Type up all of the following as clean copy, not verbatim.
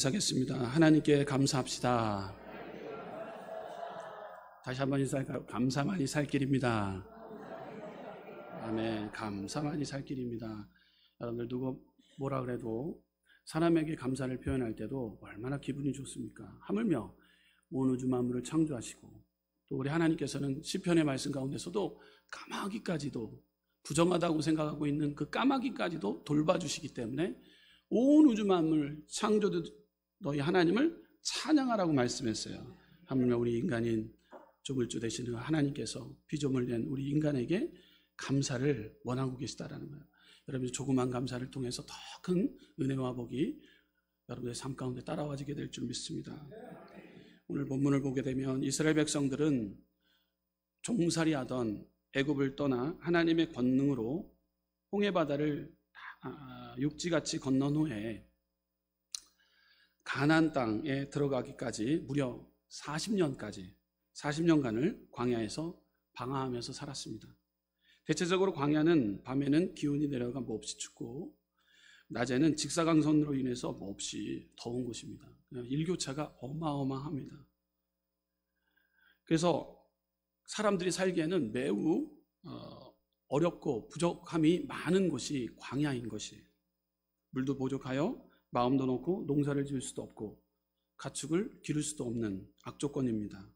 하겠습니다. 하나님께 감사합시다. 다시 한번 인사할까요? 감사만이 살 길입니다. 아멘. 감사만이 살 길입니다. 여러분들 누구 뭐라 그래도 사람에게 감사를 표현할 때도 얼마나 기분이 좋습니까? 하물며 온 우주 만물을 창조하시고 또 우리 하나님께서는 시편의 말씀 가운데서도 까마귀까지도 부정하다고 생각하고 있는 그 까마귀까지도 돌봐주시기 때문에 온 우주 만물 창조도 너희 하나님을 찬양하라고 말씀했어요. 하물며 우리 인간인 조물주 되시는 하나님께서 피조물 된 우리 인간에게 감사를 원하고 계시다라는 거예요. 여러분 조그만 감사를 통해서 더 큰 은혜와 복이 여러분의 삶 가운데 따라와지게 될 줄 믿습니다. 오늘 본문을 보게 되면 이스라엘 백성들은 종살이하던 애굽을 떠나 하나님의 권능으로 홍해바다를 육지같이 건넌 후에 가나안 땅에 들어가기까지 무려 40년간을 광야에서 방황하면서 살았습니다. 대체적으로 광야는 밤에는 기온이 내려가 몹시 춥고 낮에는 직사광선으로 인해서 몹시 더운 곳입니다. 일교차가 어마어마합니다. 그래서 사람들이 살기에는 매우 어렵고 부족함이 많은 곳이 광야인 것이에요. 물도 부족하여 마음도 놓고 농사를 지을 수도 없고 가축을 기를 수도 없는 악조건입니다.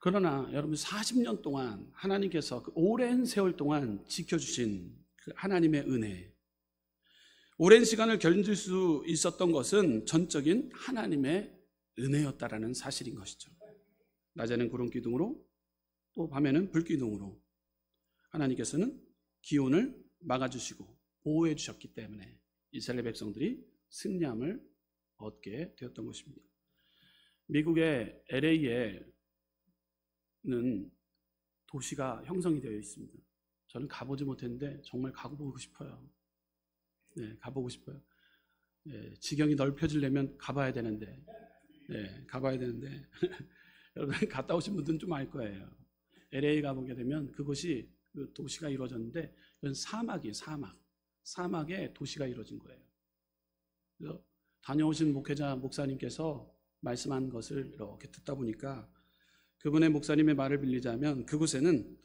그러나 여러분 40년 동안 하나님께서 그 오랜 세월 동안 지켜주신 그 하나님의 은혜, 오랜 시간을 견딜 수 있었던 것은 전적인 하나님의 은혜였다라는 사실인 것이죠. 낮에는 구름 기둥으로 또 밤에는 불 기둥으로 하나님께서는 기온을 막아주시고 보호해 주셨기 때문에 이스라엘 백성들이 승리함을 얻게 되었던 것입니다. 미국의 LA에는 도시가 형성이 되어 있습니다. 저는 가보지 못했는데 정말 가보고 싶어요. 네, 가보고 싶어요. 네, 지경이 넓혀지려면 가봐야 되는데, 여러분 갔다 오신 분들은 좀 알 거예요. LA 가보게 되면 그곳이 그 도시가 이루어졌는데 이건 사막이에요. 사막에 도시가 이루어진 거예요. 그래서 다녀오신 목사님께서 말씀한 것을 이렇게 듣다 보니까 그분의 목사님의 말을 빌리자면 그곳에는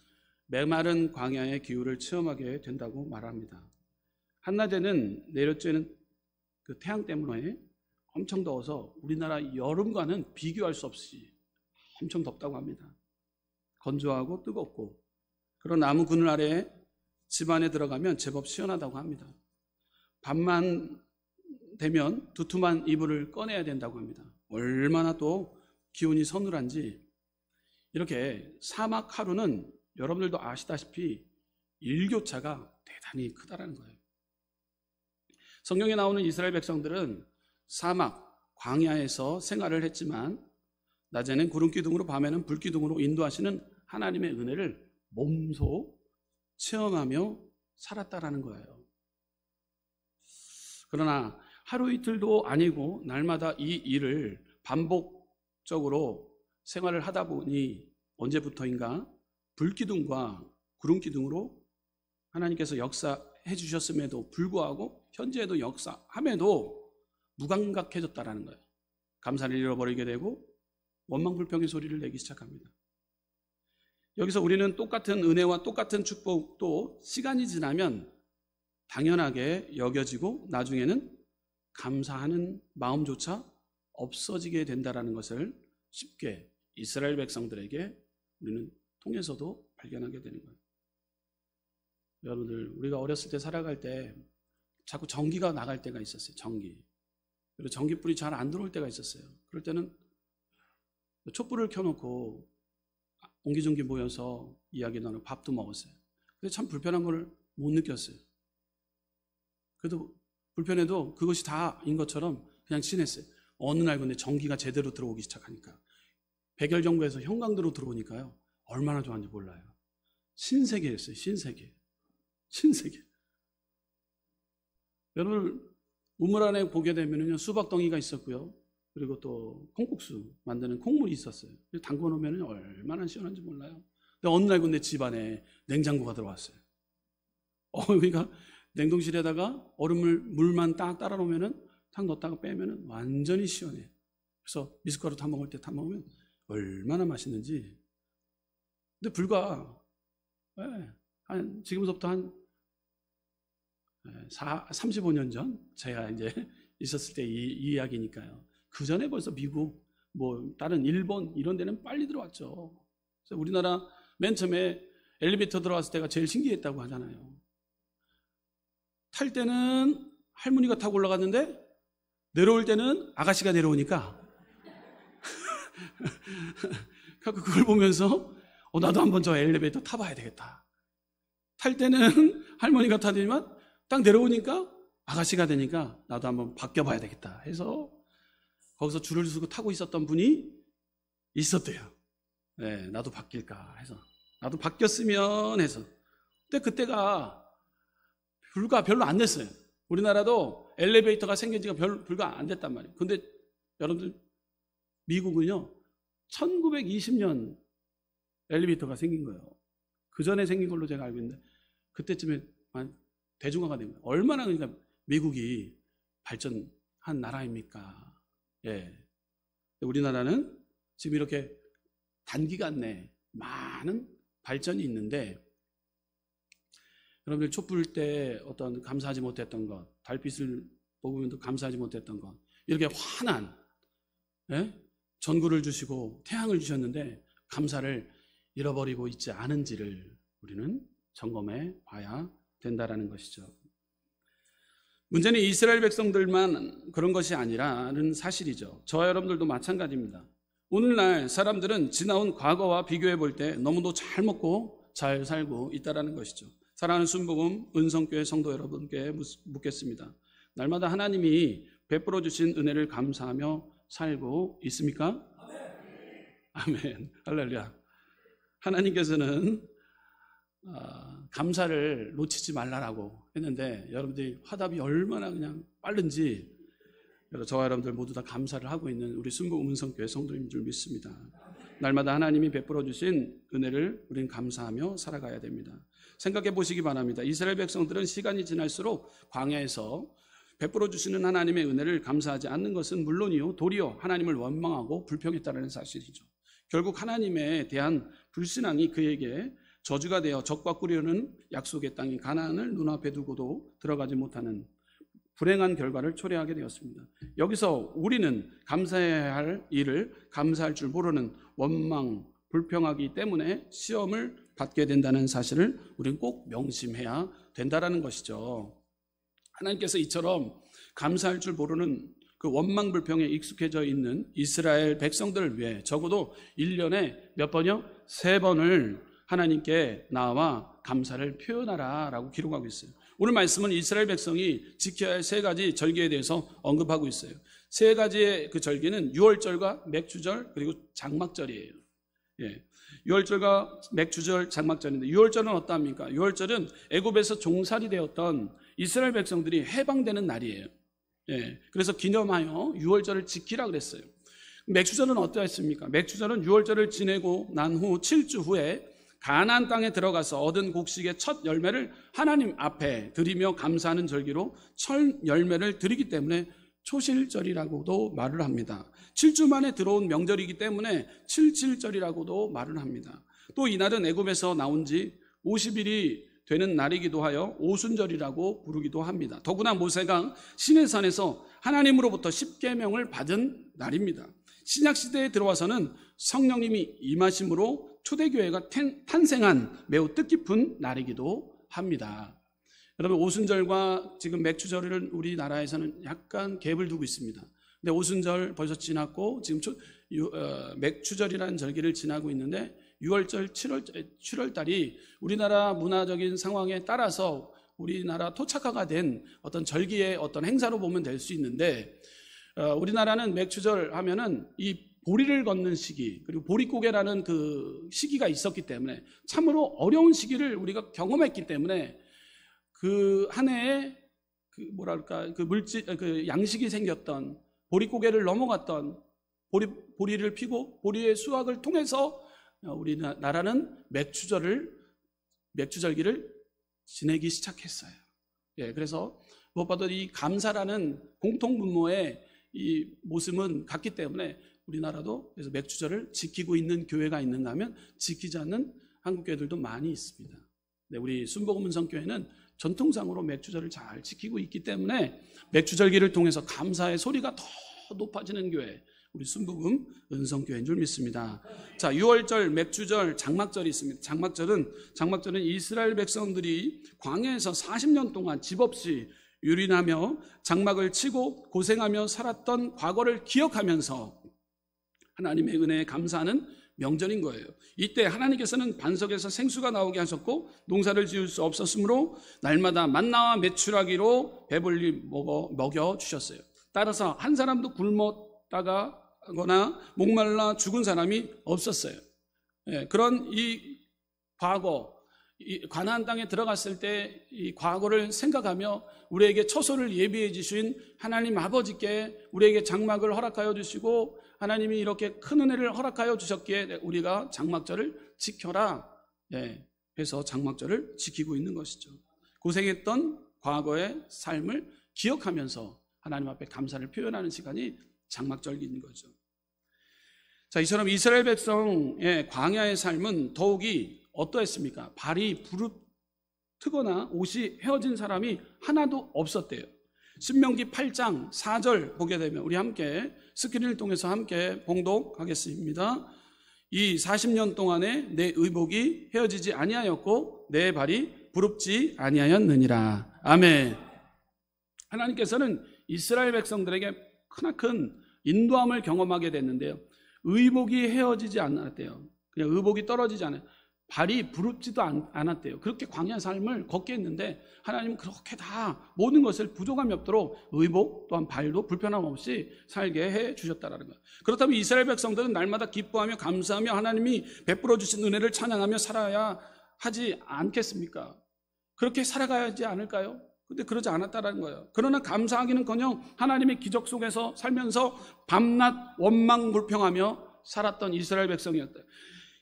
메마른 광야의 기후를 체험하게 된다고 말합니다. 한낮에는 내려쬐는 그 태양 때문에 엄청 더워서 우리나라 여름과는 비교할 수 없이 엄청 덥다고 합니다. 건조하고 뜨겁고 그런 나무 그늘 아래에 집 안에 들어가면 제법 시원하다고 합니다. 밤만 되면 두툼한 이불을 꺼내야 된다고 합니다. 얼마나 또 기온이 서늘한지. 이렇게 사막 하루는 여러분들도 아시다시피 일교차가 대단히 크다라는 거예요. 성경에 나오는 이스라엘 백성들은 사막, 광야에서 생활을 했지만 낮에는 구름 기둥으로 밤에는 불 기둥으로 인도하시는 하나님의 은혜를 몸소 체험하며 살았다라는 거예요. 그러나 하루 이틀도 아니고 날마다 이 일을 반복적으로 생활을 하다 보니 언제부터인가 불기둥과 구름기둥으로 하나님께서 역사해 주셨음에도 불구하고 현재에도 역사함에도 무감각해졌다라는 거예요. 감사를 잃어버리게 되고 원망불평의 소리를 내기 시작합니다. 여기서 우리는 똑같은 은혜와 똑같은 축복도 시간이 지나면 당연하게 여겨지고 나중에는 감사하는 마음조차 없어지게 된다는 것을 쉽게 이스라엘 백성들에게 우리는 통해서도 발견하게 되는 거예요. 여러분들 우리가 어렸을 때 살아갈 때 자꾸 전기가 나갈 때가 있었어요. 그리고 전기불이 잘 안 들어올 때가 있었어요. 그럴 때는 촛불을 켜놓고 옹기종기 모여서 이야기 나누고 밥도 먹었어요. 근데 참 불편한 걸 못 느꼈어요. 그래도 불편해도 그것이 다인 것처럼 그냥 지냈어요. 어느 날 근데 전기가 제대로 들어오기 시작하니까 백열정부에서 형광등으로 들어오니까요 얼마나 좋았는지 몰라요. 신세계였어요. 신세계. 여러분 우물 안에 보게 되면요 수박덩이가 있었고요. 그리고 또 콩국수 만드는 콩물이 있었어요. 담궈 놓으면 얼마나 시원한지 몰라요. 근데 어느 날 근데 집 안에 냉장고가 들어왔어요. 그러니까 냉동실에다가 얼음물 물만 딱 따라 놓으면은 탁 넣었다가 빼면은 완전히 시원해. 그래서 미숫가루 타 먹을 때 타 먹으면 얼마나 맛있는지. 근데 불과 지금부터 한 35년 전 제가 이제 있었을 때 이 이야기니까요. 그 전에 벌써 미국, 다른 일본 이런 데는 빨리 들어왔죠. 그래서 우리나라 맨 처음에 엘리베이터 들어왔을 때가 제일 신기했다고 하잖아요. 탈 때는 할머니가 타고 올라갔는데 내려올 때는 아가씨가 내려오니까 그걸 보면서 나도 한번 저 엘리베이터 타봐야 되겠다. 탈 때는 할머니가 타더니만 딱 내려오니까 아가씨가 되니까 나도 한번 바뀌어봐야 되겠다 해서 거기서 줄을 서고 타고 있었던 분이 있었대요. 네, 나도 바뀔까 해서 나도 바뀌었으면 해서. 근데 그때가 불과 별로 안 됐어요. 우리나라도 엘리베이터가 생긴 지가 불과 안 됐단 말이에요. 근데 여러분들 미국은요 1920년 엘리베이터가 생긴 거예요. 그 전에 생긴 걸로 제가 알고 있는데 그때쯤에 대중화가 된 거예요. 얼마나 그러니까 미국이 발전한 나라입니까? 예. 우리나라는 지금 이렇게 단기간 내에 많은 발전이 있는데 여러분들 촛불 때 어떤 감사하지 못했던 것, 달빛을 보면도 감사하지 못했던 것, 이렇게 환한 전구를 주시고 태양을 주셨는데 감사를 잃어버리고 있지 않은지를 우리는 점검해 봐야 된다라는 것이죠. 문제는 이스라엘 백성들만 그런 것이 아니라는 사실이죠. 저와 여러분들도 마찬가지입니다. 오늘날 사람들은 지나온 과거와 비교해 볼 때 너무도 잘 먹고 잘 살고 있다는 것이죠. 사랑하는 순복음 은성교회 성도 여러분께 묻겠습니다. 날마다 하나님이 베풀어 주신 은혜를 감사하며 살고 있습니까? 아멘. 할렐루야. 하나님께서는 감사를 놓치지 말라라고 했는데 여러분들이 화답이 얼마나 그냥 빠른지 저와 여러분들 모두 다 감사를 하고 있는 우리 순복음 은성교회 성도인 줄 믿습니다. 날마다 하나님이 베풀어 주신 은혜를 우리는 감사하며 살아가야 됩니다. 생각해 보시기 바랍니다. 이스라엘 백성들은 시간이 지날수록 광야에서 베풀어 주시는 하나님의 은혜를 감사하지 않는 것은 물론이요 도리어 하나님을 원망하고 불평했다는 사실이죠. 결국 하나님에 대한 불신앙이 그에게 저주가 되어 적과 꾸려는 약속의 땅인 가나안을 눈앞에 두고도 들어가지 못하는 불행한 결과를 초래하게 되었습니다. 여기서 우리는 감사해야 할 일을 감사할 줄 모르는 원망, 불평하기 때문에 시험을 받게 된다는 사실을 우리는 꼭 명심해야 된다는 것이죠. 하나님께서 이처럼 감사할 줄 모르는 그 원망 불평에 익숙해져 있는 이스라엘 백성들을 위해 적어도 1년에 몇 번이요? 3번을 하나님께 나와 감사를 표현하라 라고 기록하고 있어요. 오늘 말씀은 이스라엘 백성이 지켜야 할 3가지 절기에 대해서 언급하고 있어요. 3가지의 그 절기는 유월절과 맥주절 그리고 장막절이에요. 예. 유월절과 맥주절, 장막절인데 유월절은 어떠합니까? 유월절은 애굽에서 종살이 되었던 이스라엘 백성들이 해방되는 날이에요. 예. 그래서 기념하여 유월절을 지키라 그랬어요. 맥주절은 어떠했습니까? 맥주절은 유월절을 지내고 난 후 7주 후에 가나안 땅에 들어가서 얻은 곡식의 첫 열매를 하나님 앞에 드리며 감사하는 절기로 첫 열매를 드리기 때문에 초실절이라고도 말을 합니다. 7주 만에 들어온 명절이기 때문에 칠칠절이라고도 말을 합니다. 또 이날은 애굽에서 나온 지 50일이 되는 날이기도 하여 오순절이라고 부르기도 합니다. 더구나 모세가 시내산에서 하나님으로부터 십계명을 받은 날입니다. 신약시대에 들어와서는 성령님이 임하심으로 초대교회가 탄생한 매우 뜻깊은 날이기도 합니다. 여러분 오순절과 지금 맥주절을 우리나라에서는 약간 갭을 두고 있습니다. 근데 오순절 벌써 지났고 지금 맥주절이라는 절기를 지나고 있는데 6월절, 7월달이 우리나라 문화적인 상황에 따라서 우리나라 토착화가 된 어떤 절기의 어떤 행사로 보면 될 수 있는데 우리나라는 맥주절 하면은 이 보리를 걷는 시기 그리고 보릿고개라는 그 시기가 있었기 때문에 참으로 어려운 시기를 우리가 경험했기 때문에 그 한 해에 그 양식이 생겼던 보릿고개를 넘어갔던 보리를 피고 보리의 수확을 통해서 우리나라는 맥주절기를 지내기 시작했어요. 예, 그래서 무엇보다도 이 감사라는 공통분모의 이 모습은 같기 때문에 우리나라도 그래서 맥주절을 지키고 있는 교회가 있는가 하면 지키지 않는 한국 교회들도 많이 있습니다. 네, 우리 순복음 은성교회는 전통상으로 맥주절을 잘 지키고 있기 때문에 맥주절기를 통해서 감사의 소리가 더 높아지는 교회, 우리 순복음 은성교회인 줄 믿습니다. 자, 6월절, 맥주절, 장막절이 있습니다. 장막절은 이스라엘 백성들이 광야에서 40년 동안 집 없이 유린하며 장막을 치고 고생하며 살았던 과거를 기억하면서 하나님의 은혜에 감사하는 명절인 거예요. 이때 하나님께서는 반석에서 생수가 나오게 하셨고 농사를 지을 수 없었으므로 날마다 만나와 메추라기로 배불리 먹여 주셨어요. 따라서 한 사람도 굶었다거나 목말라 죽은 사람이 없었어요. 예, 그런 이 과거, 이 가나안 땅에 들어갔을 때 이 과거를 생각하며 우리에게 처소를 예비해 주신 하나님 아버지께 우리에게 장막을 허락하여 주시고 하나님이 이렇게 큰 은혜를 허락하여 주셨기에 우리가 장막절을 지켜라, 네, 해서 장막절을 지키고 있는 것이죠. 고생했던 과거의 삶을 기억하면서 하나님 앞에 감사를 표현하는 시간이 장막절인 거죠. 자, 이처럼 이스라엘 백성의 광야의 삶은 더욱이 어떠했습니까? 발이 부르트거나 옷이 헤어진 사람이 하나도 없었대요. 신명기 8장 4절 보게 되면 우리 함께 스크린을 통해서 함께 봉독하겠습니다. 이 40년 동안에 내 의복이 헤어지지 아니하였고 내 발이 부릅지 아니하였느니라. 아멘. 하나님께서는 이스라엘 백성들에게 크나큰 인도함을 경험하게 됐는데요, 의복이 헤어지지 않았대요. 그냥 의복이 떨어지지 않아요. 발이 부릅지도 않았대요. 그렇게 광야 삶을 걷게 했는데 하나님은 그렇게 다 모든 것을 부족함이 없도록 의복 또한 발도 불편함 없이 살게 해 주셨다라는 거예요. 그렇다면 이스라엘 백성들은 날마다 기뻐하며 감사하며 하나님이 베풀어 주신 은혜를 찬양하며 살아야 하지 않겠습니까? 그렇게 살아가야 하지 않을까요? 근데 그러지 않았다라는 거예요. 그러나 감사하기는커녕 하나님의 기적 속에서 살면서 밤낮 원망불평하며 살았던 이스라엘 백성이었다.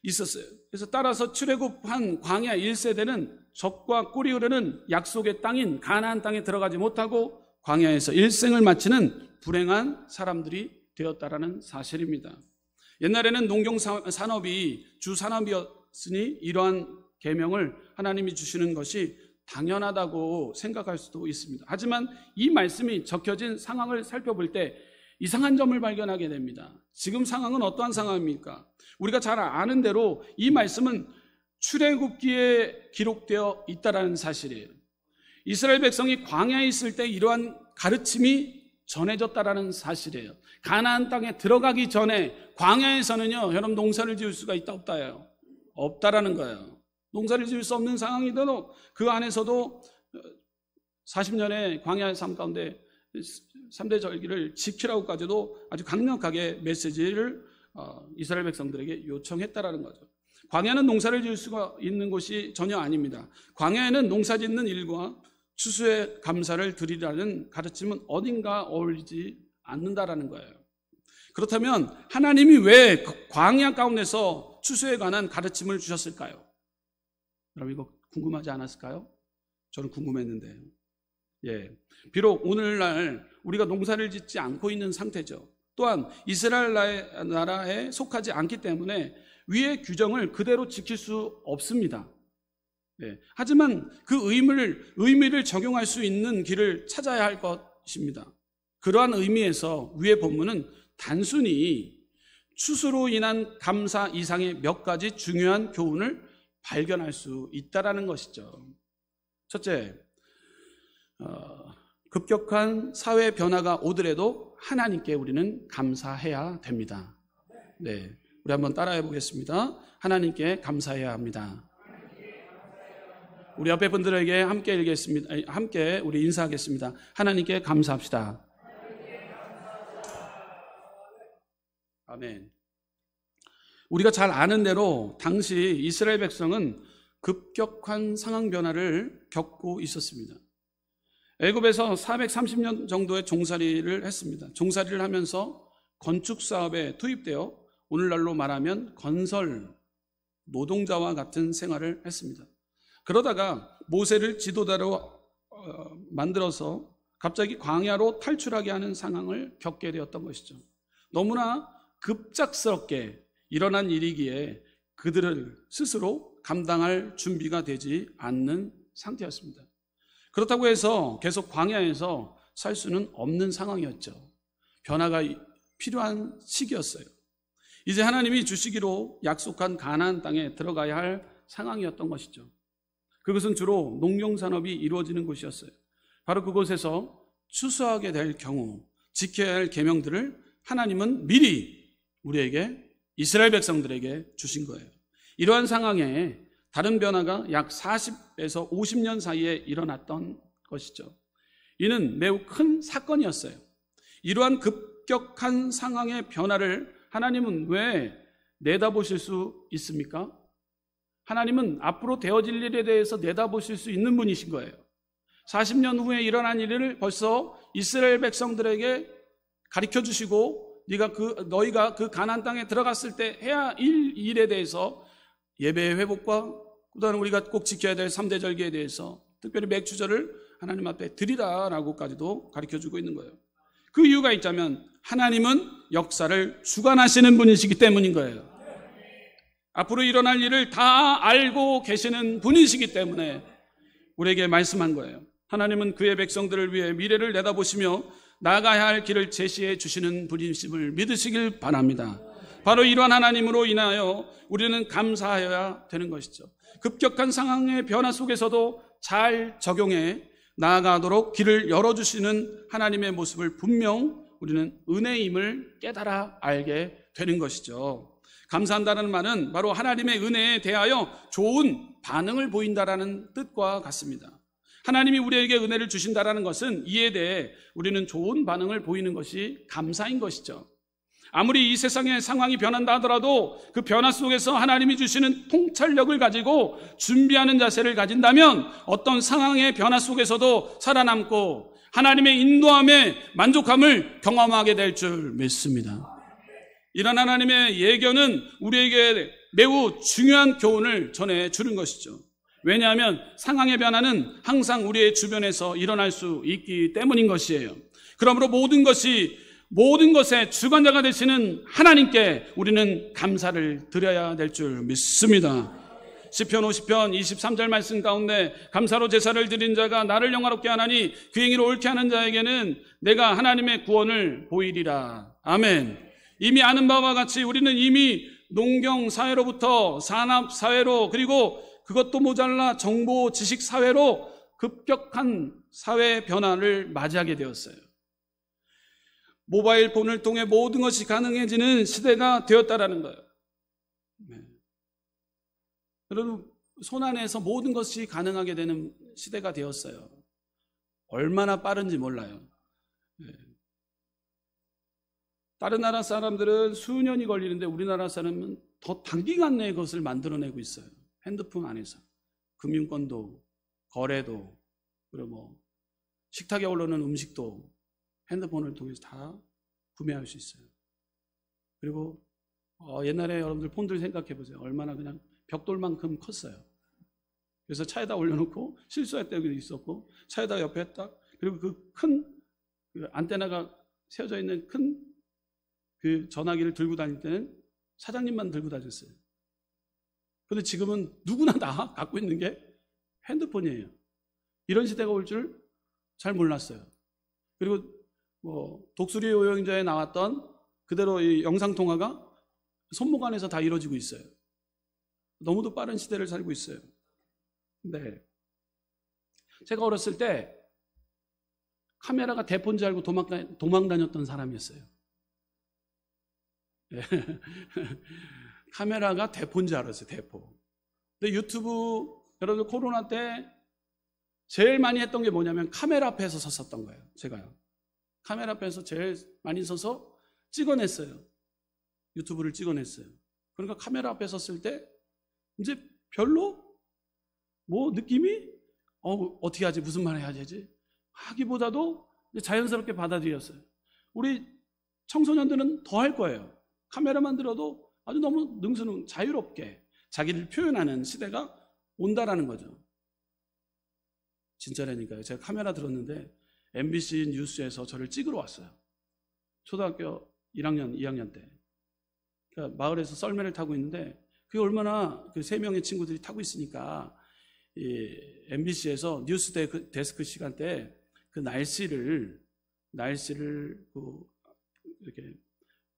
있었어요. 그래서 따라서 출애굽한 광야 1세대는 적과 꿀이 흐르는 약속의 땅인 가나안 땅에 들어가지 못하고 광야에서 일생을 마치는 불행한 사람들이 되었다라는 사실입니다. 옛날에는 농경 산업이 주 산업이었으니 이러한 계명을 하나님이 주시는 것이 당연하다고 생각할 수도 있습니다. 하지만 이 말씀이 적혀진 상황을 살펴볼 때 이상한 점을 발견하게 됩니다. 지금 상황은 어떠한 상황입니까? 우리가 잘 아는 대로 이 말씀은 출애굽기에 기록되어 있다는 사실이에요. 이스라엘 백성이 광야에 있을 때 이러한 가르침이 전해졌다는 사실이에요. 가나안 땅에 들어가기 전에 광야에서는요, 여러분 농사를 지을 수가 있다 없다예요? 없다라는 거예요. 농사를 지을 수 없는 상황이더라도 그 안에서도 40년의 광야의 삶 가운데 3대 절기를 지키라고까지도 아주 강력하게 메시지를 이스라엘 백성들에게 요청했다라는 거죠. 광야는 농사를 지을 수가 있는 곳이 전혀 아닙니다. 광야에는 농사 짓는 일과 추수의 감사를 드리라는 가르침은 어딘가 어울리지 않는다라는 거예요. 그렇다면 하나님이 왜 광야 가운데서 추수에 관한 가르침을 주셨을까요? 여러분 이거 궁금하지 않았을까요? 저는 궁금했는데요. 예, 비록 오늘날 우리가 농사를 짓지 않고 있는 상태죠. 또한 이스라엘 나라에 속하지 않기 때문에 위의 규정을 그대로 지킬 수 없습니다. 예, 하지만 그 의미를 적용할 수 있는 길을 찾아야 할 것입니다. 그러한 의미에서 위의 본문은 단순히 추수로 인한 감사 이상의 몇 가지 중요한 교훈을 발견할 수 있다라는 것이죠. 첫째, 급격한 사회 변화가 오더라도 하나님께 우리는 감사해야 됩니다. 네, 우리 한번 따라해 보겠습니다. 하나님께 감사해야 합니다. 우리 옆에 분들에게 함께 읽겠습니다. 함께 우리 인사하겠습니다. 하나님께 감사합시다. 아멘. 우리가 잘 아는 대로 당시 이스라엘 백성은 급격한 상황 변화를 겪고 있었습니다. 애굽에서 430년 정도의 종살이를 했습니다. 종살이를 하면서 건축 사업에 투입되어 오늘날로 말하면 건설 노동자와 같은 생활을 했습니다. 그러다가 모세를 지도자로 만들어서 갑자기 광야로 탈출하게 하는 상황을 겪게 되었던 것이죠. 너무나 급작스럽게 일어난 일이기에 그들을 스스로 감당할 준비가 되지 않는 상태였습니다. 그렇다고 해서 계속 광야에서 살 수는 없는 상황이었죠. 변화가 필요한 시기였어요. 이제 하나님이 주시기로 약속한 가나안 땅에 들어가야 할 상황이었던 것이죠. 그것은 주로 농경산업이 이루어지는 곳이었어요. 바로 그곳에서 추수하게 될 경우 지켜야 할 계명들을 하나님은 미리 우리에게, 이스라엘 백성들에게 주신 거예요. 이러한 상황에 다른 변화가 약 40에서 50년 사이에 일어났던 것이죠. 이는 매우 큰 사건이었어요. 이러한 급격한 상황의 변화를 하나님은 왜 내다보실 수 있습니까? 하나님은 앞으로 되어질 일에 대해서 내다보실 수 있는 분이신 거예요. 40년 후에 일어난 일을 벌써 이스라엘 백성들에게 가르쳐 주시고 너희가 그 가나안 땅에 들어갔을 때 해야 할 일에 대해서 예배의 회복과 그다음에 우리가 꼭 지켜야 될 3대 절기에 대해서 특별히 맥주절을 하나님 앞에 드리라라고까지도 가르쳐 주고 있는 거예요. 그 이유가 있자면 하나님은 역사를 주관하시는 분이시기 때문인 거예요. 앞으로 일어날 일을 다 알고 계시는 분이시기 때문에 우리에게 말씀한 거예요. 하나님은 그의 백성들을 위해 미래를 내다보시며 나아가야 할 길을 제시해 주시는 분이심을 믿으시길 바랍니다. 바로 이러한 하나님으로 인하여 우리는 감사하여야 되는 것이죠. 급격한 상황의 변화 속에서도 잘 적용해 나아가도록 길을 열어주시는 하나님의 모습을 분명 우리는 은혜임을 깨달아 알게 되는 것이죠. 감사한다는 말은 바로 하나님의 은혜에 대하여 좋은 반응을 보인다라는 뜻과 같습니다. 하나님이 우리에게 은혜를 주신다라는 것은 이에 대해 우리는 좋은 반응을 보이는 것이 감사인 것이죠. 아무리 이 세상의 상황이 변한다 하더라도 그 변화 속에서 하나님이 주시는 통찰력을 가지고 준비하는 자세를 가진다면 어떤 상황의 변화 속에서도 살아남고 하나님의 인도함에 만족함을 경험하게 될 줄 믿습니다. 이런 하나님의 예견은 우리에게 매우 중요한 교훈을 전해주는 것이죠. 왜냐하면 상황의 변화는 항상 우리의 주변에서 일어날 수 있기 때문인 것이에요. 그러므로 모든 것의 주관자가 되시는 하나님께 우리는 감사를 드려야 될 줄 믿습니다. 시편 50편 23절 말씀 가운데 감사로 제사를 드린 자가 나를 영화롭게 하나니 그 행위를 옳게 하는 자에게는 내가 하나님의 구원을 보이리라. 아멘. 이미 아는 바와 같이 우리는 이미 농경 사회로부터 산업 사회로, 그리고 그것도 모자라 정보 지식 사회로 급격한 사회 변화를 맞이하게 되었어요. 모바일 폰을 통해 모든 것이 가능해지는 시대가 되었다라는 거예요. 여러분, 손안에서 모든 것이 가능하게 되는 시대가 되었어요. 얼마나 빠른지 몰라요. 다른 나라 사람들은 수년이 걸리는데 우리나라 사람은 더 단기간 내에 그것을 만들어내고 있어요. 핸드폰 안에서 금융권도, 거래도, 그리고 식탁에 올라오는 음식도 핸드폰을 통해서 다 구매할 수 있어요. 그리고 옛날에 여러분들 폰들 생각해 보세요. 얼마나 그냥 벽돌만큼 컸어요. 그래서 차에다 올려놓고 실수할 때도 있었고, 차에다 옆에 딱, 그리고 그 큰 안테나가 세워져 있는 큰 그 전화기를 들고 다닐 때는 사장님만 들고 다녔어요. 그런데 지금은 누구나 다 갖고 있는 게 핸드폰이에요. 이런 시대가 올 줄 잘 몰랐어요. 그리고 독수리 여행자에 나왔던 그대로 이 영상통화가 손목 안에서 다 이루어지고 있어요. 너무도 빠른 시대를 살고 있어요. 네. 제가 어렸을 때 카메라가 대포인 줄 알고 도망 다녔던 사람이었어요. 네. 카메라가 대포인 줄 알았어요. 대포. 근데 유튜브, 여러분 코로나 때 제일 많이 했던 게 뭐냐면 카메라 앞에서 섰었던 거예요. 제가요. 카메라 앞에서 제일 많이 서서 찍어냈어요. 유튜브를 찍어냈어요. 그러니까 카메라 앞에 섰을 때 이제 별로 느낌이 어떻게 하지, 무슨 말 해야 되지 하기보다도 자연스럽게 받아들였어요. 우리 청소년들은 더 할 거예요. 카메라만 들어도 아주 너무 능수능 자유롭게 자기를 표현하는 시대가 온다라는 거죠. 진짜라니까요. 제가 카메라 들었는데 MBC 뉴스에서 저를 찍으러 왔어요. 초등학교 1학년, 2학년 때. 그러니까 마을에서 썰매를 타고 있는데 그게 얼마나 그 3명의 친구들이 타고 있으니까 이 MBC에서 뉴스 데스크 시간 때 그 날씨를 이렇게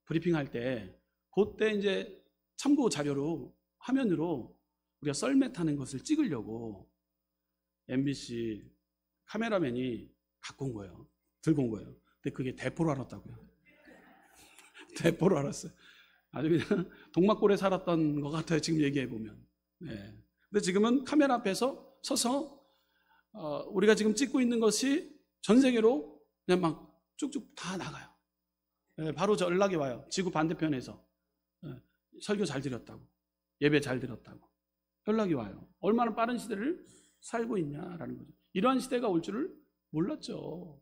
브리핑할 때 그때 이제 참고 자료로 화면으로 우리가 썰매 타는 것을 찍으려고 MBC 카메라맨이 갖고 온 거예요. 들고 온 거예요. 근데 그게 대포로 알았다고요. 대포로 알았어요. 아주 그냥 동막골에 살았던 것 같아요. 지금 얘기해 보면. 네. 근데 지금은 카메라 앞에서 서서 우리가 지금 찍고 있는 것이 전 세계로 그냥 막 쭉쭉 다 나가요. 네, 바로 저 연락이 와요. 지구 반대편에서 설교 잘 드렸다고, 예배 잘 드렸다고 연락이 와요. 얼마나 빠른 시대를 살고 있냐라는 거죠. 이러한 시대가 올 줄을 몰랐죠.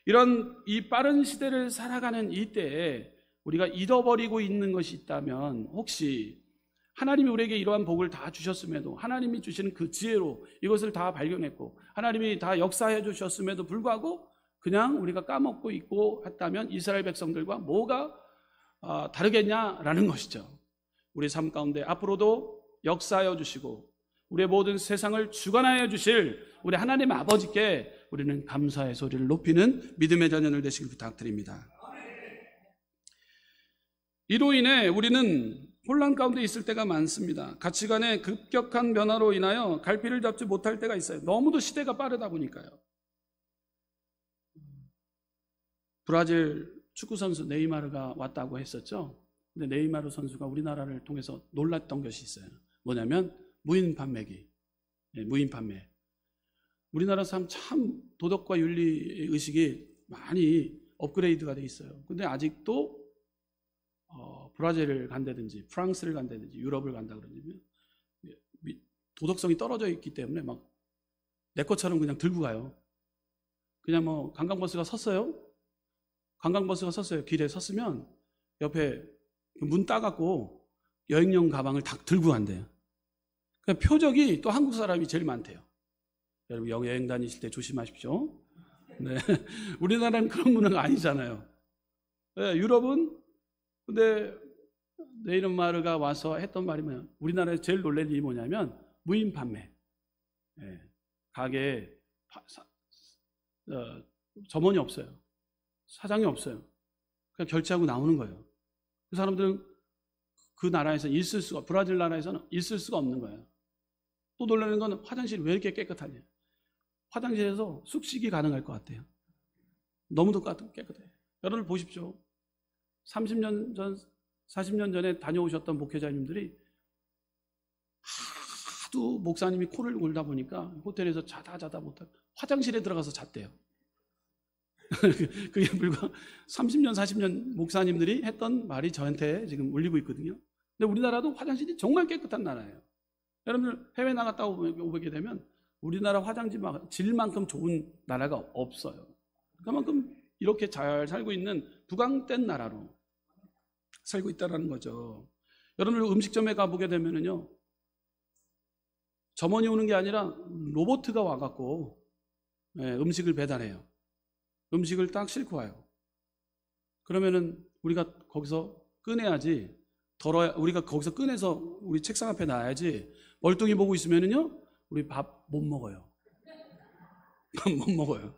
이런 이 빠른 시대를 살아가는 이때에 우리가 잃어버리고 있는 것이 있다면, 혹시 하나님이 우리에게 이러한 복을 다 주셨음에도, 하나님이 주시는 그 지혜로 이것을 다 발견했고 하나님이 다 역사해 주셨음에도 불구하고 그냥 우리가 까먹고 있고 했다면 이스라엘 백성들과 뭐가 다르겠냐라는 것이죠. 우리 삶 가운데 앞으로도 역사하여 주시고 우리의 모든 세상을 주관하여 주실 우리 하나님 아버지께 우리는 감사의 소리를 높이는 믿음의 자녀들 되시길 부탁드립니다. 이로 인해 우리는 혼란 가운데 있을 때가 많습니다. 가치관의 급격한 변화로 인하여 갈피를 잡지 못할 때가 있어요. 너무도 시대가 빠르다 보니까요. 브라질 축구선수 네이마르가 왔다고 했었죠. 근데 네이마르 선수가 우리나라를 통해서 놀랐던 것이 있어요. 뭐냐면 무인 판매기. 무인 판매. 우리나라 사람 참 도덕과 윤리 의식이 많이 업그레이드가 돼 있어요. 근데 아직도 브라질을 간다든지 프랑스를 간다든지 유럽을 간다 그러면 도덕성이 떨어져 있기 때문에 막 내 것처럼 그냥 들고 가요. 그냥 뭐 관광버스가 섰어요. 관광버스가 섰어요. 길에 섰으면 옆에 문 따갖고 여행용 가방을 다 들고 간대요. 그러니까 표적이 또 한국 사람이 제일 많대요. 여러분 여행 다니실 때 조심하십시오. 네. 우리나라는 그런 문화가 아니잖아요. 네, 유럽은 근데 네이마르가 와서 했던 말이 뭐냐? 우리나라에서 제일 놀란 일이 뭐냐면 무인 판매. 네. 가게에 점원이 없어요. 사장이 없어요. 그냥 결제하고 나오는 거예요. 그 사람들은 그 나라에서 있을 수가, 브라질 나라에서는 있을 수가 없는 거예요. 또 놀라는 건 화장실이 왜 이렇게 깨끗하냐? 화장실에서 숙식이 가능할 것 같아요. 너무도 깨끗해요. 여러분 보십시오. 30년 전, 40년 전에 다녀오셨던 목회자님들이 하도 목사님이 코를 골다 보니까 호텔에서 자다 못하고 화장실에 들어가서 잤대요. 그게 불과 30년, 40년 목사님들이 했던 말이 저한테 지금 울리고 있거든요. 근데 우리나라도 화장실이 정말 깨끗한 나라예요. 여러분들 해외 나갔다 오게 되면 우리나라 화장실만큼 좋은 나라가 없어요. 그만큼 이렇게 잘 살고 있는 부강된 나라로 살고 있다는 거죠. 여러분들 음식점에 가보게 되면요, 점원이 오는 게 아니라 로봇가 와갖고 음식을 배달해요. 음식을 딱 싣고 와요. 그러면은 우리가 거기서 꺼내야지, 우리가 거기서 꺼내서 우리 책상 앞에 놔야지, 멀뚱히 보고 있으면은요, 우리 밥 못 먹어요. 밥 못 먹어요.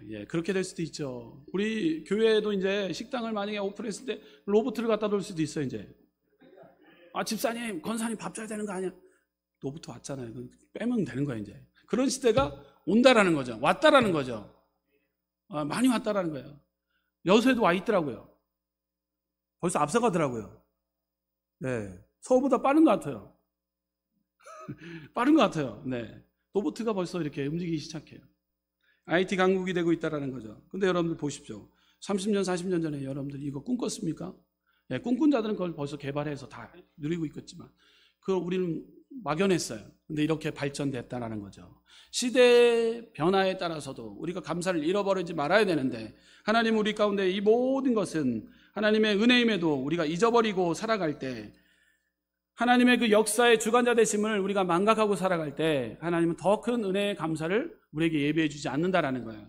예, 그렇게 될 수도 있죠. 우리 교회에도 이제 식당을 만약에 오픈했을 때 로봇을 갖다 놓을 수도 있어요, 이제. 집사님, 권사님 밥 줘야 되는 거 아니야? 로봇 왔잖아요. 빼면 되는 거예요, 이제. 그런 시대가 온다라는 거죠. 왔다라는 거죠. 많이 왔다라는 거예요. 여수에도 와 있더라고요. 벌써 앞서가더라고요. 네. 서울보다 빠른 것 같아요. 빠른 것 같아요. 네. 로봇가 벌써 이렇게 움직이기 시작해요. IT 강국이 되고 있다는 거죠. 근데 여러분들 보십시오. 30년, 40년 전에 여러분들 이거 꿈꿨습니까? 네, 꿈꾼 자들은 그걸 벌써 개발해서 다 누리고 있겠지만, 그걸 우리는 막연했어요. 근데 이렇게 발전됐다는 거죠. 시대의 변화에 따라서도 우리가 감사를 잃어버리지 말아야 되는데, 하나님 우리 가운데 이 모든 것은 하나님의 은혜임에도 우리가 잊어버리고 살아갈 때 하나님의 그 역사의 주관자 되심을 우리가 망각하고 살아갈 때 하나님은 더 큰 은혜의 감사를 우리에게 예비해 주지 않는다라는 거예요.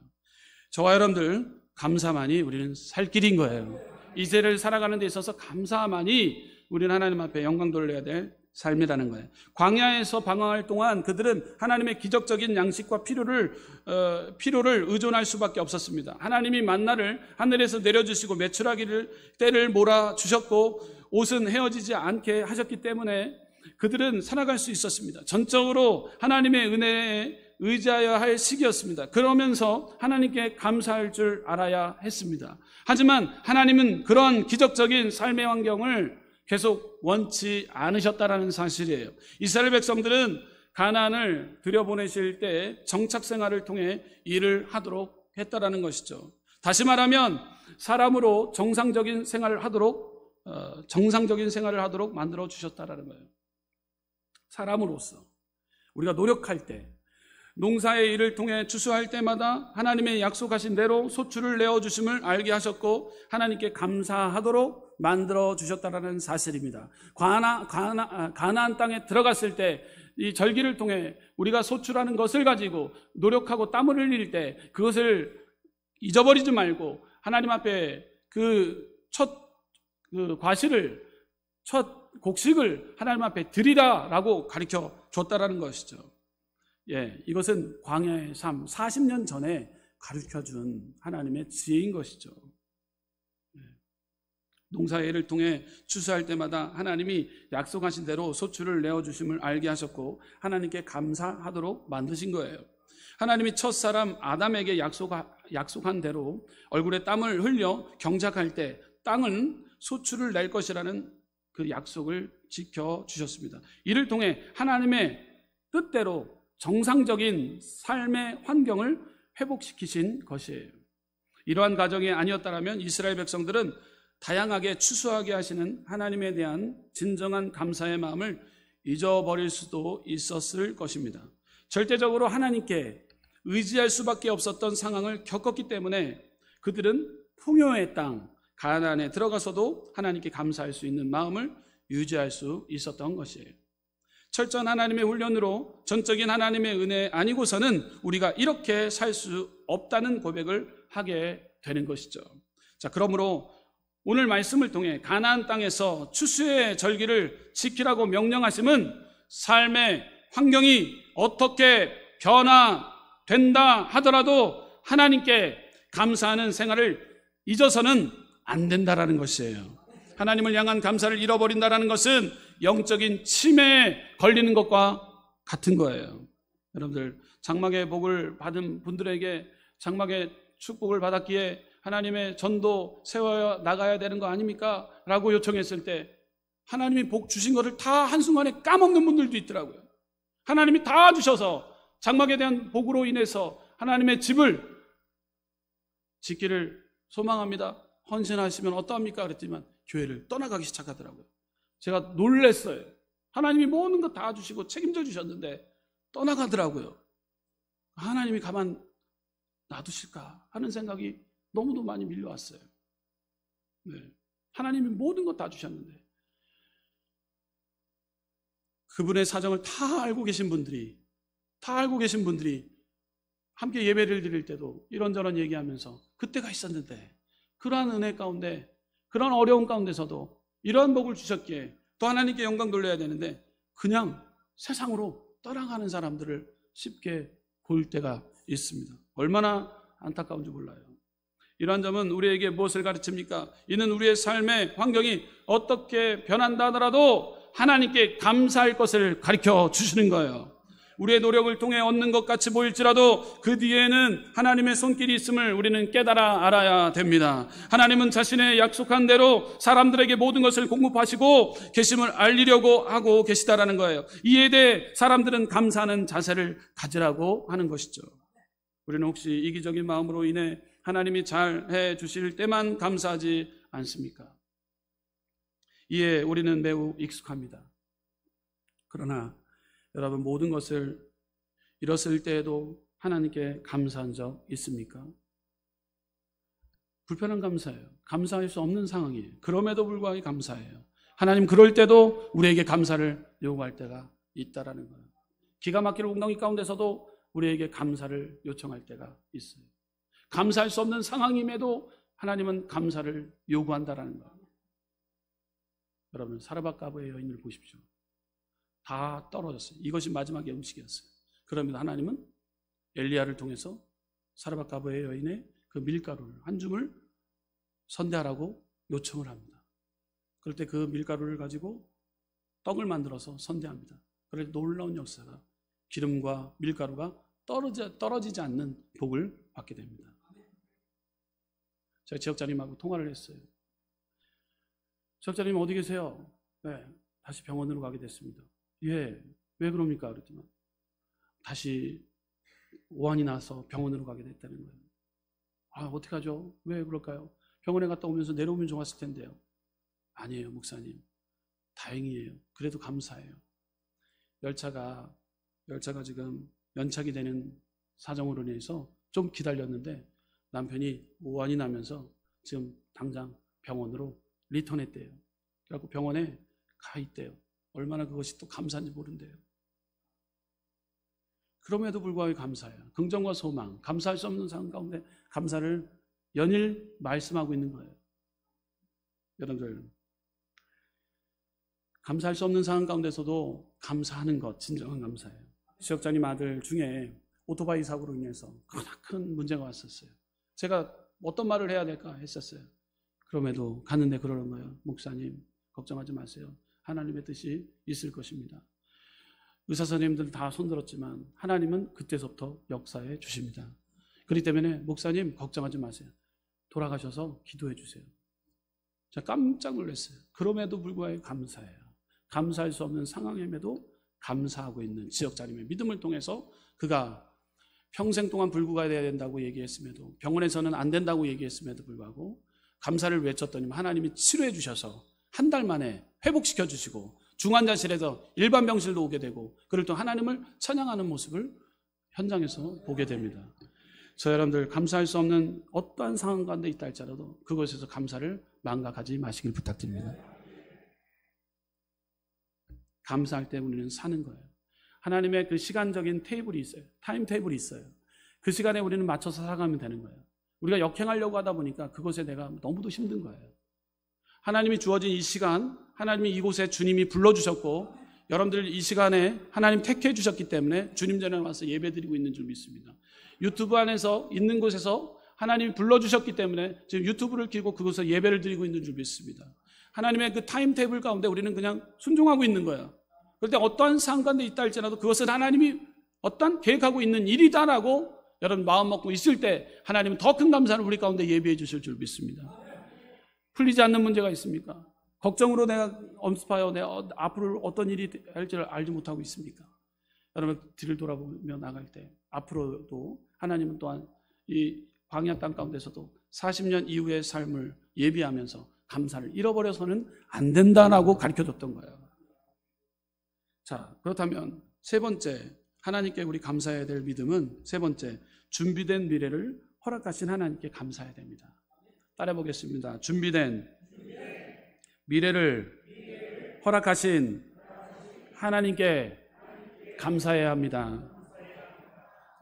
저와 여러분들 감사만이 우리는 살 길인 거예요. 이 세대를 살아가는 데 있어서 감사만이 우리는 하나님 앞에 영광 돌려야 될 삶이라는 거예요. 광야에서 방황할 동안 그들은 하나님의 기적적인 양식과 필요를 의존할 수밖에 없었습니다. 하나님이 만나를 하늘에서 내려주시고 메추라기를 때를 몰아주셨고 옷은 헤어지지 않게 하셨기 때문에 그들은 살아갈 수 있었습니다. 전적으로 하나님의 은혜에 의지하여야 할 시기였습니다. 그러면서 하나님께 감사할 줄 알아야 했습니다. 하지만 하나님은 그런 기적적인 삶의 환경을 계속 원치 않으셨다라는 사실이에요. 이스라엘 백성들은 가나안을 들여보내실 때 정착 생활을 통해 일을 하도록 했다라는 것이죠. 다시 말하면 사람으로 정상적인 생활을 하도록 만들어 주셨다라는 거예요. 사람으로서 우리가 노력할 때, 농사의 일을 통해 추수할 때마다 하나님의 약속하신 대로 소출을 내어주심을 알게 하셨고 하나님께 감사하도록 만들어 주셨다라는 사실입니다. 가나안 땅에 들어갔을 때 이 절기를 통해 우리가 소출하는 것을 가지고 노력하고 땀을 흘릴 때 그것을 잊어버리지 말고 하나님 앞에 첫 곡식을 하나님 앞에 드리라라고 가르쳐 줬다라는 것이죠. 이것은 광야의 삶 40년 전에 가르쳐준 하나님의 지혜인 것이죠. 농사의 일을 통해 추수할 때마다 하나님이 약속하신 대로 소출을 내어주심을 알게 하셨고 하나님께 감사하도록 만드신 거예요. 하나님이 첫사람 아담에게 약속한 대로 얼굴에 땀을 흘려 경작할 때 땅은 소출을 낼 것이라는 그 약속을 지켜주셨습니다. 이를 통해 하나님의 뜻대로 정상적인 삶의 환경을 회복시키신 것이에요. 이러한 과정이 아니었다면 이스라엘 백성들은 다양하게 추수하게 하시는 하나님에 대한 진정한 감사의 마음을 잊어버릴 수도 있었을 것입니다. 절대적으로 하나님께 의지할 수밖에 없었던 상황을 겪었기 때문에 그들은 풍요의 땅 가나안에 들어가서도 하나님께 감사할 수 있는 마음을 유지할 수 있었던 것이에요. 철저한 하나님의 훈련으로 전적인 하나님의 은혜 아니고서는 우리가 이렇게 살 수 없다는 고백을 하게 되는 것이죠. 자, 그러므로 오늘 말씀을 통해 가나안 땅에서 추수의 절기를 지키라고 명령하심은 삶의 환경이 어떻게 변화된다 하더라도 하나님께 감사하는 생활을 잊어서는 안 된다라는 것이에요. 하나님을 향한 감사를 잃어버린다라는 것은 영적인 치매에 걸리는 것과 같은 거예요. 여러분들 장막의 복을 받은 분들에게 장막의 축복을 받았기에 하나님의 전도 세워 나가야 되는 거 아닙니까? 라고 요청했을 때 하나님이 복 주신 것을 다 한순간에 까먹는 분들도 있더라고요. 하나님이 다 주셔서 장막에 대한 복으로 인해서 하나님의 집을 짓기를 소망합니다. 헌신하시면 어떠합니까? 그랬지만 교회를 떠나가기 시작하더라고요. 제가 놀랐어요. 하나님이 모든 것 다 주시고 책임져 주셨는데 떠나가더라고요. 하나님이 가만 놔두실까 하는 생각이 너무도 많이 밀려왔어요. 하나님이 모든 것 다 주셨는데 그분의 사정을 다 알고 계신 분들이 함께 예배를 드릴 때도 이런저런 얘기하면서 그때가 있었는데 그러한 은혜 가운데 그런 어려운 가운데서도 이러한 복을 주셨기에 또 하나님께 영광 돌려야 되는데 그냥 세상으로 떠나가는 사람들을 쉽게 볼 때가 있습니다. 얼마나 안타까운지 몰라요. 이러한 점은 우리에게 무엇을 가르칩니까? 이는 우리의 삶의 환경이 어떻게 변한다 하더라도 하나님께 감사할 것을 가르쳐 주시는 거예요. 우리의 노력을 통해 얻는 것 같이 보일지라도 그 뒤에는 하나님의 손길이 있음을 우리는 깨달아 알아야 됩니다. 하나님은 자신의 약속한 대로 사람들에게 모든 것을 공급하시고 계심을 알리려고 하고 계시다라는 거예요. 이에 대해 사람들은 감사하는 자세를 가지라고 하는 것이죠. 우리는 혹시 이기적인 마음으로 인해 하나님이 잘 해주실 때만 감사하지 않습니까? 이에 우리는 매우 익숙합니다. 그러나 여러분 모든 것을 잃었을 때에도 하나님께 감사한 적 있습니까? 불편한 감사예요. 감사할 수 없는 상황이에요. 그럼에도 불구하고 감사해요. 하나님 그럴 때도 우리에게 감사를 요구할 때가 있다라는 거예요. 기가 막힐 웅덩이 가운데서도 우리에게 감사를 요청할 때가 있어요. 감사할 수 없는 상황임에도 하나님은 감사를 요구한다라는 거예요. 여러분, 사르밧가브의 여인을 보십시오. 다 떨어졌어요. 이것이 마지막의 음식이었어요. 그러면 하나님은 엘리야를 통해서 사르밧가브의 여인의 그 밀가루를 한 줌을 선대하라고 요청을 합니다. 그럴 때 그 밀가루를 가지고 떡을 만들어서 선대합니다. 그럴 때 놀라운 역사가, 기름과 밀가루가 떨어지지 않는 복을 받게 됩니다. 제가 지역장님하고 통화를 했어요. 지역장님 어디 계세요? 네, 다시 병원으로 가게 됐습니다. 예, 왜 그럽니까? 그랬더니 다시 오한이 나서 병원으로 가게 됐다는 거예요. 아, 어떡하죠? 왜 그럴까요? 병원에 갔다 오면서 내려오면 좋았을 텐데요. 아니에요, 목사님. 다행이에요. 그래도 감사해요. 열차가 지금 연착이 되는 사정으로 인해서 좀 기다렸는데 남편이 오한이 나면서 지금 당장 병원으로 리턴했대요. 그래갖고 병원에 가 있대요. 얼마나 그것이 또 감사한지 모른대요. 그럼에도 불구하고 감사해요. 긍정과 소망, 감사할 수 없는 상황 가운데 감사를 연일 말씀하고 있는 거예요. 여러분들, 감사할 수 없는 상황 가운데서도 감사하는 것, 진정한 감사예요. 지역장님 아들 중에 오토바이 사고로 인해서 큰 문제가 왔었어요. 제가 어떤 말을 해야 될까 했었어요. 그럼에도 갔는데 그러는 거예요. 목사님, 걱정하지 마세요. 하나님의 뜻이 있을 것입니다. 의사 선생님들 다 손들었지만 하나님은 그때서부터 역사해 주십니다. 그렇기 때문에 목사님 걱정하지 마세요. 돌아가셔서 기도해 주세요. 제가 깜짝 놀랐어요. 그럼에도 불구하고 감사해요. 감사할 수 없는 상황임에도 감사하고 있는 지역장님의 믿음을 통해서 그가 평생 동안 불구가 되어야 된다고 얘기했음에도, 병원에서는 안 된다고 얘기했음에도 불구하고 감사를 외쳤더니 하나님이 치료해 주셔서 한 달 만에 회복시켜 주시고 중환자실에서 일반 병실도 오게 되고, 그럴 때 하나님을 찬양하는 모습을 현장에서 보게 됩니다. 저 여러분들, 감사할 수 없는 어떠한 상황 가운데 있다 할지라도 그곳에서 감사를 망각하지 마시길 부탁드립니다. 감사할 때 우리는 사는 거예요. 하나님의 그 시간적인 테이블이 있어요. 타임 테이블이 있어요. 그 시간에 우리는 맞춰서 살아가면 되는 거예요. 우리가 역행하려고 하다 보니까 그것에 내가 너무도 힘든 거예요. 하나님이 주어진 이 시간, 하나님이 이곳에 주님이 불러주셨고, 여러분들 이 시간에 하나님 택해 주셨기 때문에 주님 전에 와서 예배드리고 있는 줄 믿습니다. 유튜브 안에서 있는 곳에서 하나님이 불러주셨기 때문에 지금 유튜브를 켜고 그곳에서 예배를 드리고 있는 줄 믿습니다. 하나님의 그 타임 테이블 가운데 우리는 그냥 순종하고 있는 거예요. 그럴 때 어떠한 상황 가운데 있다 할지라도 그것은 하나님이 어떠한 계획하고 있는 일이다라고 여러분 마음 먹고 있을 때 하나님은 더 큰 감사를 우리 가운데 예비해 주실 줄 믿습니다. 풀리지 않는 문제가 있습니까? 걱정으로 내가 엄습하여 내가 앞으로 어떤 일이 할지를 알지 못하고 있습니까? 여러분, 뒤를 돌아보며 나갈 때 앞으로도 하나님은 또한 이 광야 땅 가운데서도 40년 이후의 삶을 예비하면서 감사를 잃어버려서는 안 된다라고 가르쳐줬던 거예요. 자, 그렇다면 세 번째, 하나님께 우리 감사해야 될 믿음은, 세 번째, 준비된 미래를 허락하신 하나님께 감사해야 됩니다. 따라해 보겠습니다. 준비된 미래를 허락하신 하나님께 감사해야 합니다.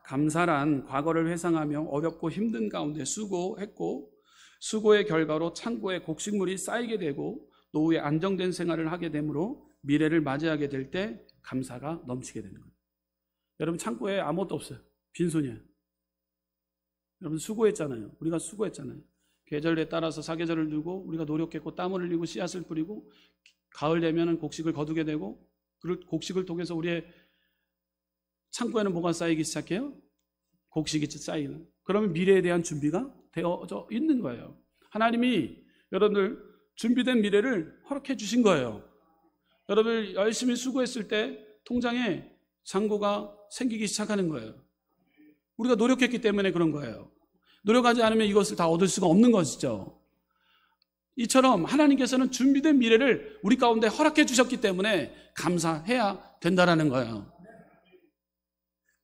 감사란 과거를 회상하며 어렵고 힘든 가운데 수고했고, 수고의 결과로 창고에 곡식물이 쌓이게 되고 노후에 안정된 생활을 하게 되므로 미래를 맞이하게 될 때 감사가 넘치게 되는 거예요. 여러분, 창고에 아무것도 없어요. 빈손이에요. 여러분, 수고했잖아요. 우리가 수고했잖아요. 계절에 따라서 사계절을 두고 우리가 노력했고 땀을 흘리고 씨앗을 뿌리고 가을 되면 곡식을 거두게 되고, 그 곡식을 통해서 우리의 창고에는 뭐가 쌓이기 시작해요? 곡식이 쌓이는. 그러면 미래에 대한 준비가 되어져 있는 거예요. 하나님이 여러분들 준비된 미래를 허락해 주신 거예요. 여러분 열심히 수고했을 때 통장에 잔고가 생기기 시작하는 거예요. 우리가 노력했기 때문에 그런 거예요. 노력하지 않으면 이것을 다 얻을 수가 없는 것이죠. 이처럼 하나님께서는 준비된 미래를 우리 가운데 허락해 주셨기 때문에 감사해야 된다라는 거예요.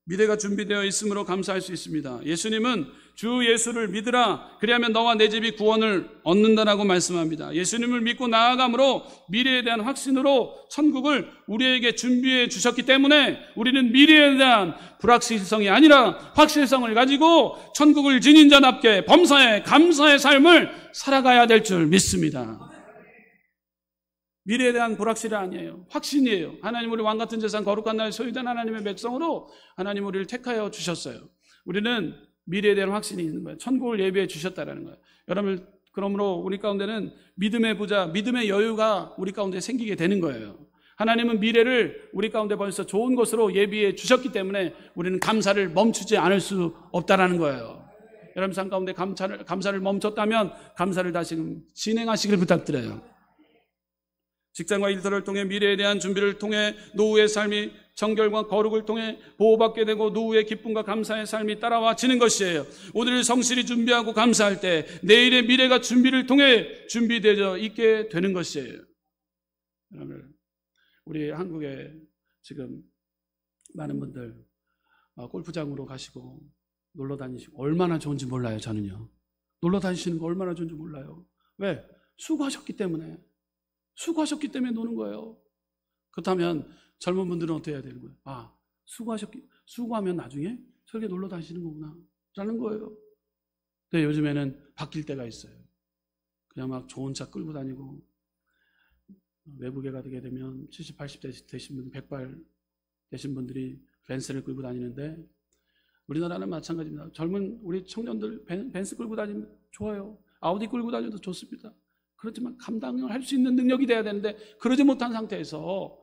미래가 준비되어 있으므로 감사할 수 있습니다. 예수님은 주 예수를 믿으라 그리하면 너와 내 집이 구원을 얻는다라고 말씀합니다. 예수님을 믿고 나아감으로 미래에 대한 확신으로 천국을 우리에게 준비해 주셨기 때문에 우리는 미래에 대한 불확실성이 아니라 확실성을 가지고 천국을 지닌 자답게 범사에 감사의 삶을 살아가야 될 줄 믿습니다. 미래에 대한 불확실이 아니에요. 확신이에요. 하나님 우리 왕같은 재산 거룩한 나라의 소유된 하나님의 백성으로 하나님 우리를 택하여 주셨어요. 우리는 미래에 대한 확신이 있는 거예요. 천국을 예비해 주셨다라는 거예요. 여러분 그러므로 우리 가운데는 믿음의 부자, 믿음의 여유가 우리 가운데 생기게 되는 거예요. 하나님은 미래를 우리 가운데 벌써 좋은 것으로 예비해 주셨기 때문에 우리는 감사를 멈추지 않을 수 없다라는 거예요. 여러분 삶 가운데 감사를 멈췄다면 감사를 다시금 진행하시길 부탁드려요. 직장과 일터를 통해 미래에 대한 준비를 통해 노후의 삶이 정결과 거룩을 통해 보호받게 되고 노후의 기쁨과 감사의 삶이 따라와지는 것이에요. 오늘을 성실히 준비하고 감사할 때 내일의 미래가 준비를 통해 준비되어 있게 되는 것이에요. 여러분 우리 한국에 지금 많은 분들 골프장으로 가시고 놀러 다니시고 얼마나 좋은지 몰라요. 저는요. 놀러 다니시는 거 얼마나 좋은지 몰라요. 왜? 수고하셨기 때문에 노는 거예요. 그렇다면 젊은 분들은 어떻게 해야 되는 거예요? 아, 수고하면 나중에 저렇게 놀러 다니시는 거구나 라는 거예요. 근데 요즘에는 바뀔 때가 있어요. 그냥 막 좋은 차 끌고 다니고 외국에 가게 되면 70, 80대 되신 분, 100발 되신 분들이 벤츠를 끌고 다니는데 우리나라는 마찬가지입니다. 젊은 우리 청년들 벤츠 끌고 다니면 좋아요. 아우디 끌고 다녀도 좋습니다. 그렇지만 감당을 할 수 있는 능력이 돼야 되는데 그러지 못한 상태에서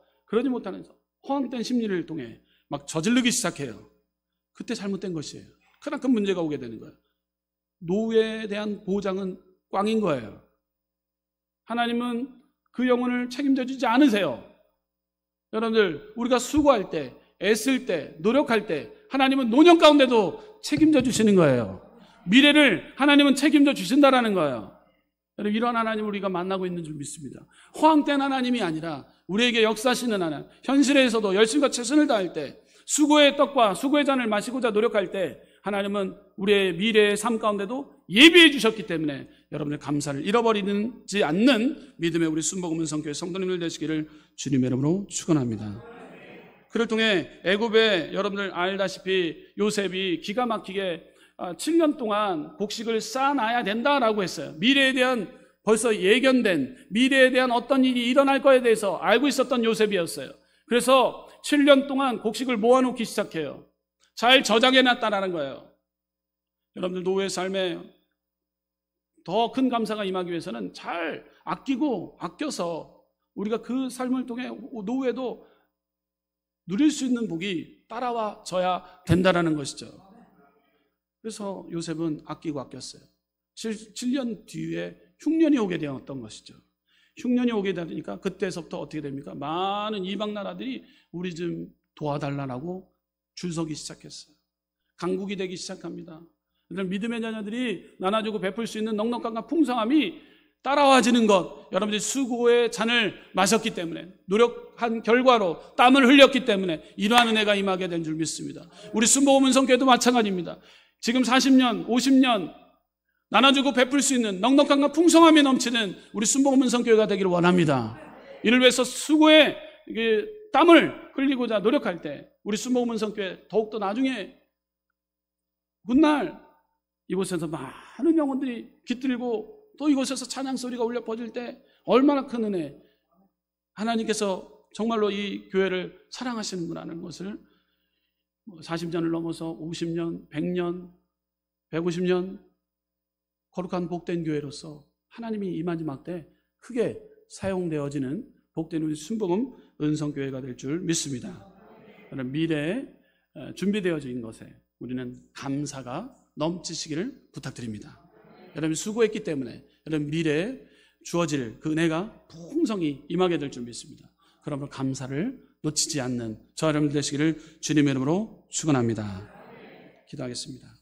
허황된 심리를 통해 막 저지르기 시작해요. 그때 잘못된 것이에요. 크나큰 문제가 오게 되는 거예요. 노후에 대한 보장은 꽝인 거예요. 하나님은 그 영혼을 책임져 주지 않으세요. 여러분들 우리가 수고할 때, 애쓸 때, 노력할 때 하나님은 노년 가운데도 책임져 주시는 거예요. 미래를 하나님은 책임져 주신다라는 거예요. 여러분 이런 하나님을 우리가 만나고 있는 줄 믿습니다. 허황된 하나님이 아니라 우리에게 역사하시는 하나님, 현실에서도 열심과 최선을 다할 때 수고의 떡과 수고의 잔을 마시고자 노력할 때 하나님은 우리의 미래의 삶 가운데도 예비해 주셨기 때문에 여러분의 감사를 잃어버리지 않는 믿음의 우리 순복음 성교회 성도님들 되시기를 주님의 이름으로 축원합니다. 그를 통해 애굽에 여러분들 알다시피 요셉이 기가 막히게 7년 동안 곡식을 쌓아놔야 된다라고 했어요. 미래에 대한 벌써 예견된 미래에 대한 어떤 일이 일어날 거에 대해서 알고 있었던 요셉이었어요. 그래서 7년 동안 곡식을 모아놓기 시작해요. 잘 저장해놨다라는 거예요. 여러분들 노후의 삶에 더 큰 감사가 임하기 위해서는 잘 아끼고 아껴서 우리가 그 삶을 통해 노후에도 누릴 수 있는 복이 따라와 져야 된다라는 것이죠. 그래서 요셉은 아끼고 아꼈어요. 7년 뒤에 흉년이 오게 되었던 것이죠. 흉년이 오게 되니까 그때서부터 어떻게 됩니까? 많은 이방 나라들이 우리 좀 도와달라고 줄 서기 시작했어요. 강국이 되기 시작합니다. 믿음의 자녀들이 나눠주고 베풀 수 있는 넉넉함과 풍성함이 따라와지는 것, 여러분들이 수고의 잔을 마셨기 때문에 노력한 결과로 땀을 흘렸기 때문에 이러한 은혜가 임하게 된 줄 믿습니다. 우리 순복음 성교회도 마찬가지입니다. 지금 40년, 50년 나눠주고 베풀 수 있는 넉넉함과 풍성함이 넘치는 우리 순복음 성교회가 되기를 원합니다. 이를 위해서 수고의 땀을 흘리고자 노력할 때 우리 순복음 성교회 더욱더 나중에 훗날 이곳에서 많은 영혼들이 깃들고 또 이곳에서 찬양 소리가 울려 퍼질 때 얼마나 큰 은혜, 하나님께서 정말로 이 교회를 사랑하시는구나라는 것을 40년을 넘어서 50년, 100년, 150년 거룩한 복된 교회로서 하나님이 이 마지막 때 크게 사용되어지는 복된 우리 순복음 은성교회가 될 줄 믿습니다. 미래에 준비되어진 것에 우리는 감사가 넘치시기를 부탁드립니다. 여러분 수고했기 때문에 여러분 미래에 주어질 그 은혜가 풍성히 임하게 될 줄 믿습니다. 그러므로 감사를 놓치지 않는 저 여러분들 되시기를 주님의 이름으로 축원합니다. 기도하겠습니다.